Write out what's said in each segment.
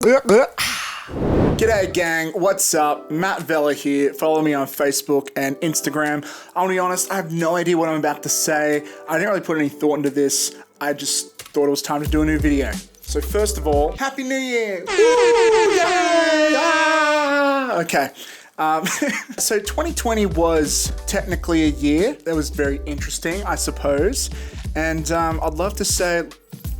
G'day gang, what's up? Matt Vella here. Follow me on Facebook and Instagram. I'll be honest, I have no idea what I'm about to say. I didn't really put any thought into this. I just thought it was time to do a new video. So first of all, Happy New Year! Woo! Yay! Ah! Okay. So 2020 was technically a year that was very interesting, I suppose. And I'd love to say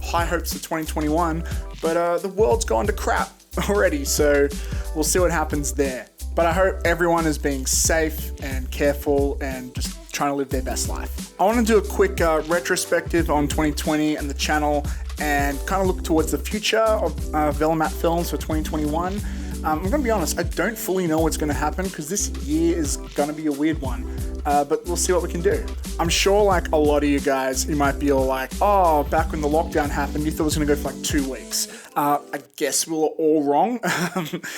high hopes for 2021, but the world's gone to crap already, so we'll see what happens there. But I hope everyone is being safe and careful and just trying to live their best life. I want to do a quick retrospective on 2020 and the channel and kind of look towards the future of Vellamatt Films for 2021. I'm going to be honest, I don't fully know what's going to happen because this year is going to be a weird one. But we'll see what we can do. I'm sure like a lot of you guys, you might be all like, oh, back when the lockdown happened, you thought it was gonna go for like 2 weeks. I guess we were all wrong.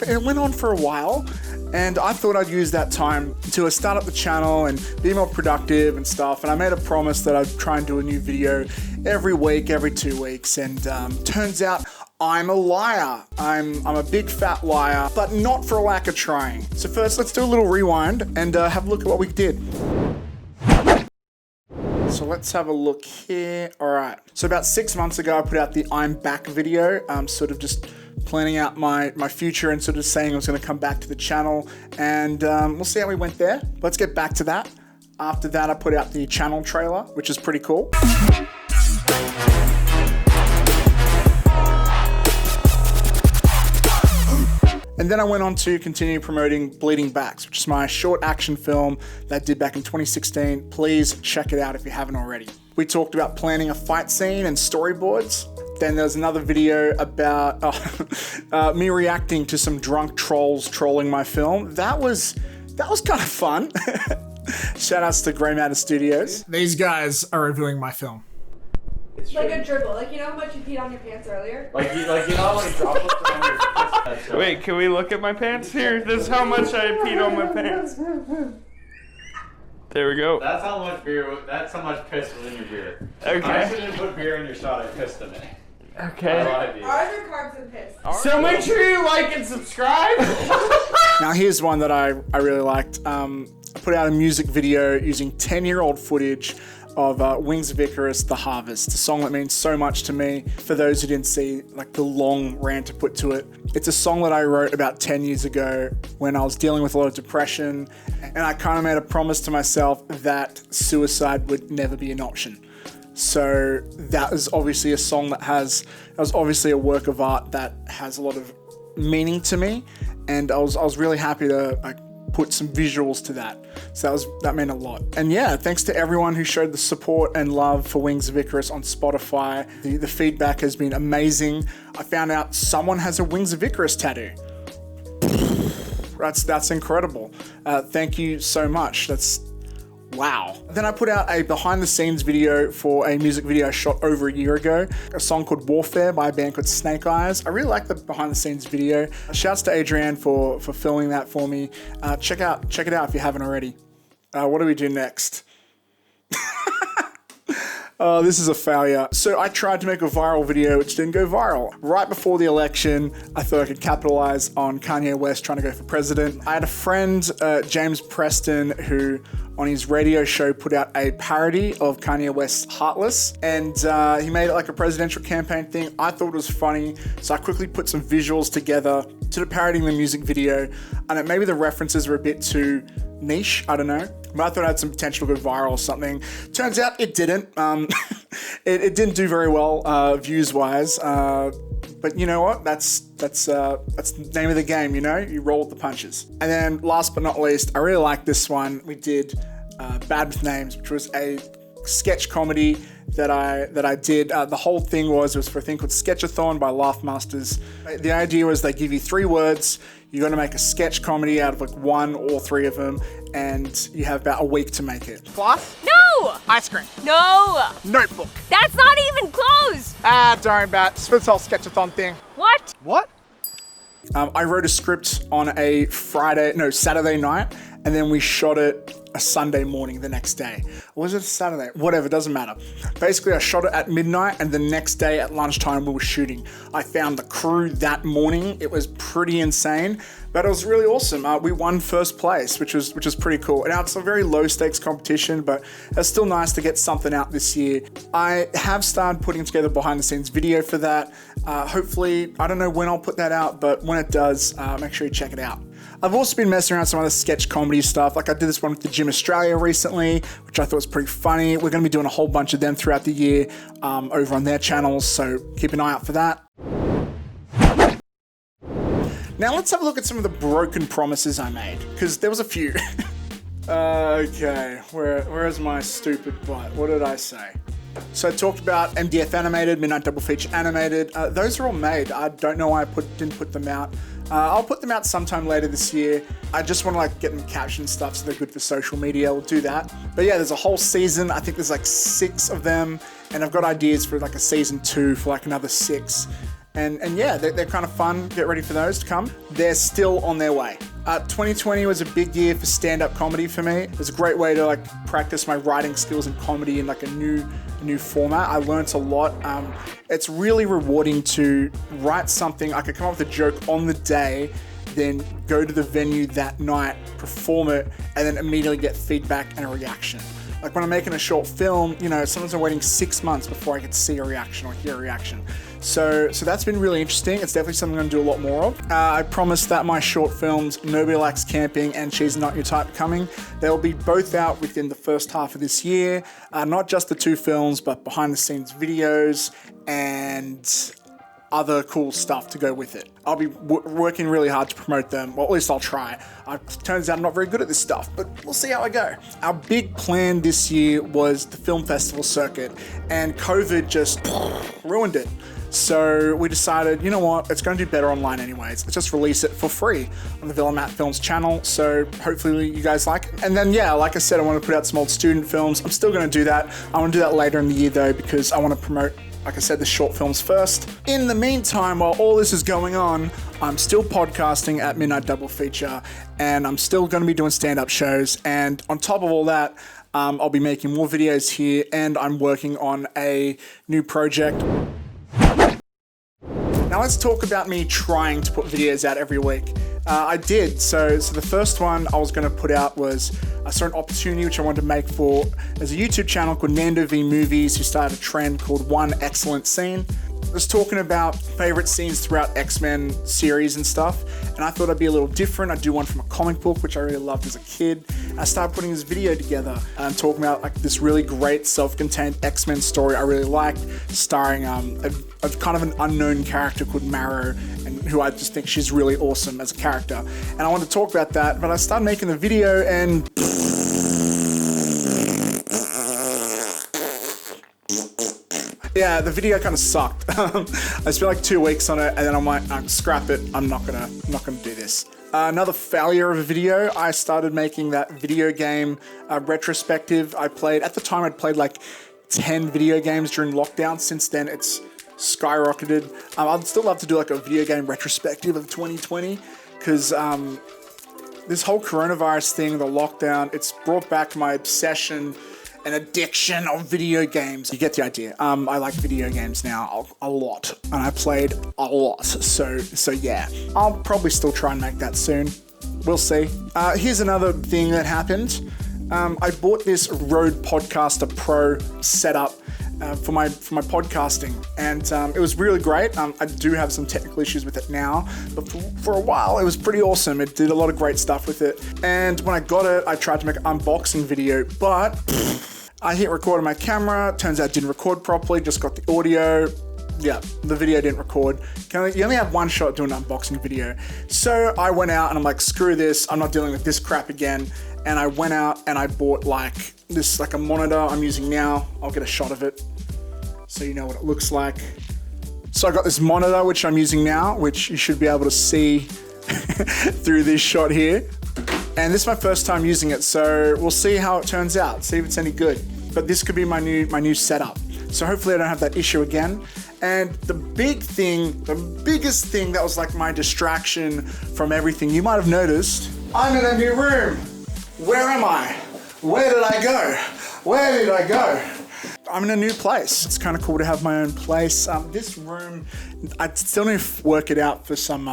It went on for a while, and I thought I'd use that time to start up the channel and be more productive and stuff. And I made a promise that I'd try and do a new video every week, every 2 weeks. And turns out I'm a liar. I'm a big fat liar, but not for a lack of trying. So first, let's do a little rewind and have a look at what we did. So let's have a look here. All right. So about 6 months ago, I put out the I'm back video, sort of just planning out my future and sort of saying I was going to come back to the channel, and we'll see how we went there. Let's get back to that. After that, I put out the channel trailer, which is pretty cool. And then I went on to continue promoting Bleeding Backs, which is my short action film that I did back in 2016. Please check it out if you haven't already. We talked about planning a fight scene and storyboards. Then there was another video about me reacting to some drunk trolls trolling my film. That was kind of fun. Shout outs to Grey Matter Studios. These guys are reviewing my film. It's like a dribble, like you know how much you peed on your pants earlier? Like you know how many droplets are on your pants? Wait, can we look at my pants here? This is how much I peed on my pants. There we go. That's how much beer. That's how much piss was in your beer. Okay. I didn't put beer in your shot. I pissed in it. Okay. Are there carbs in piss? So make sure you like and subscribe. Now here's one that I really liked. I put out a music video using 10-year-old footage of Wings of Icarus, The Harvest, a song that means so much to me. For those who didn't see like the long rant to put to it, it's a song that I wrote about 10 years ago when I was dealing with a lot of depression, and I kind of made a promise to myself that suicide would never be an option. So that is obviously a song that was obviously a work of art that has a lot of meaning to me, and I was really happy to put some visuals to that. So that meant a lot. And yeah, thanks to everyone who showed the support and love for Wings of Icarus on Spotify. The feedback has been amazing. I found out someone has a Wings of Icarus tattoo. That's incredible. Thank you so much. That's wow. Then I put out a behind the scenes video for a music video I shot over a year ago, a song called Warfare by a band called Snake Eyes. I really like the behind the scenes video. Shouts to Adrienne for filming that for me. Check it out if you haven't already. What do we do next? Oh, this is a failure. So I tried to make a viral video, which didn't go viral. Right before the election, I thought I could capitalize on Kanye West trying to go for president. I had a friend, James Preston, who on his radio show put out a parody of Kanye West's Heartless, and he made it like a presidential campaign thing. I thought it was funny, so I quickly put some visuals together to parodying the music video, and maybe the references were a bit too niche, I don't know, but I thought it had some potential to go viral or something. Turns out it didn't. It didn't do very well views-wise, but you know what? That's the name of the game, you know? You roll with the punches. And then last but not least, I really like this one. We did Bad With Names, which was a sketch comedy that I did. The whole thing was for a thing called Sketchathon by Laughmasters. The idea was they give you 3 words. You got to make a sketch comedy out of like 1 or 3 of them, and you have about a week to make it. Cloth? No! Ice cream? No! Notebook? That's not even close! Don't worry about it. It's this whole sketchathon thing. What? What? I wrote a script on a Saturday night, and then we shot it a Sunday morning the next day. Or was it a Saturday? Whatever, doesn't matter. Basically, I shot it at midnight, and the next day at lunchtime we were shooting. I found the crew that morning. It was pretty insane, but it was really awesome. We won first place, which was pretty cool. Now it's a very low stakes competition, but it's still nice to get something out this year. I have started putting together behind the scenes video for that. Hopefully, I don't know when I'll put that out, but when it does, make sure you check it out. I've also been messing around with some other sketch comedy stuff. Like I did this one with the Gym Australia recently, which I thought was pretty funny. We're going to be doing a whole bunch of them throughout the year over on their channels, so keep an eye out for that. Now let's have a look at some of the broken promises I made, because there was a few. Okay, where's my stupid butt? What did I say? So I talked about MDF animated, Midnight Double Feature animated. Those are all made. I don't know why I didn't put them out. I'll put them out sometime later this year. I just want to get them captioned stuff so they're good for social media. We'll do that. But yeah, there's a whole season. I think there's 6 of them, and I've got ideas for a season 2 for another 6. And yeah, they're kind of fun. Get ready for those to come. They're still on their way. 2020 was a big year for stand-up comedy for me. It was a great way to practice my writing skills in comedy in a new format. I learnt a lot. It's really rewarding to write something. I could come up with a joke on the day, then go to the venue that night, perform it, and then immediately get feedback and a reaction. Like when I'm making a short film, sometimes I'm waiting 6 months before I get to see a reaction or hear a reaction. So that's been really interesting. It's definitely something I'm going to do a lot more of. I promised that my short films, Nobody Likes Camping and She's Not Your Type Coming, they'll be both out within the first half of this year. Not just the 2 films, but behind the scenes videos and other cool stuff to go with it. I'll be working really hard to promote them. Well, at least I'll try. Turns out I'm not very good at this stuff, but we'll see how I go. Our big plan this year was the film festival circuit, and COVID just ruined it. So we decided, you know what, it's going to do better online anyways. Let's just release it for free on the Vellamatt Films channel. So hopefully you guys like it. And then, yeah, like I said, I want to put out some old student films. I'm still going to do that. I want to do that later in the year though, because I want to promote, like I said, the short films first. In the meantime, while all this is going on, I'm still podcasting at Midnight Double Feature, and I'm still going to be doing stand-up shows. And on top of all that, I'll be making more videos here, and I'm working on a new project. Now let's talk about me trying to put videos out every week. I did. So the first one I was going to put out was I saw an opportunity which I wanted to make for, there's a YouTube channel called Nando V Movies who started a trend called One Excellent Scene. I was talking about favorite scenes throughout X-Men series and stuff, and I thought I'd be a little different. I'd do one from a comic book, which I really loved as a kid. And I started putting this video together and talking about this really great self-contained X-Men story I really liked, starring a kind of an unknown character called Marrow, and who I just think she's really awesome as a character. And I wanted to talk about that, but I started making the video and yeah, the video kind of sucked. I spent 2 weeks on it, and then I'm like, scrap it. I'm not gonna do this. Another failure of a video. I started making that video game retrospective. At the time, I'd played 10 video games during lockdown. Since then, it's skyrocketed. I'd still love to do a video game retrospective of 2020, because this whole coronavirus thing, the lockdown, it's brought back my obsession an addiction of video games. You get the idea. I like video games now a lot, and I played a lot. So yeah, I'll probably still try and make that soon. We'll see. Here's another thing that happened. I bought this Rode Podcaster Pro setup for my podcasting, and it was really great. I do have some technical issues with it now, but for a while it was pretty awesome. It did a lot of great stuff with it, and when I got it, I tried to make an unboxing video, but I hit record on my camera. Turns out it didn't record properly, just got the audio. Yeah, the video didn't record. You only have one shot doing an unboxing video. So I went out and I'm like, screw this, I'm not dealing with this crap again. And I went out and I bought this a monitor I'm using now. I'll get a shot of it so you know what it looks like. So I got this monitor which I'm using now, which you should be able to see through this shot here. And this is my first time using it, so we'll see how it turns out, see if it's any good. But this could be my new setup. So hopefully I don't have that issue again. And the biggest thing that was my distraction from everything, you might have noticed, I'm in a new room. Where am I? Where did I go? Where did I go? I'm in a new place. It's kind of cool to have my own place. This room, I still need to work it out for some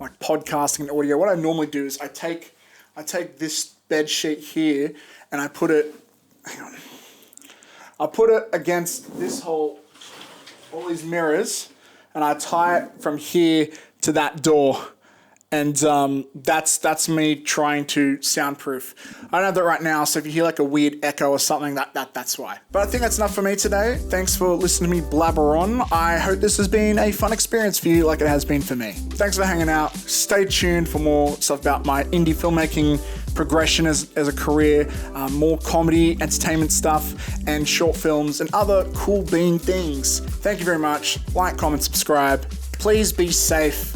like podcasting and audio. What I normally do is I take this bed sheet here and I put it, hang on, I put it against this all these mirrors, and I tie it from here to that door. And that's me trying to soundproof. I don't have that right now, so if you hear like a weird echo or something, that's why. But I think that's enough for me today. Thanks for listening to me blabber on. I hope this has been a fun experience for you like it has been for me. Thanks for hanging out. Stay tuned for more stuff about my indie filmmaking progression as a career, more comedy, entertainment stuff, and short films and other cool bean things. Thank you very much. Like, comment, subscribe. Please be safe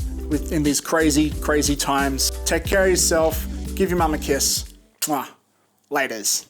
in these crazy, crazy times. Take care of yourself. Give your mum a kiss. Mwah. Laters.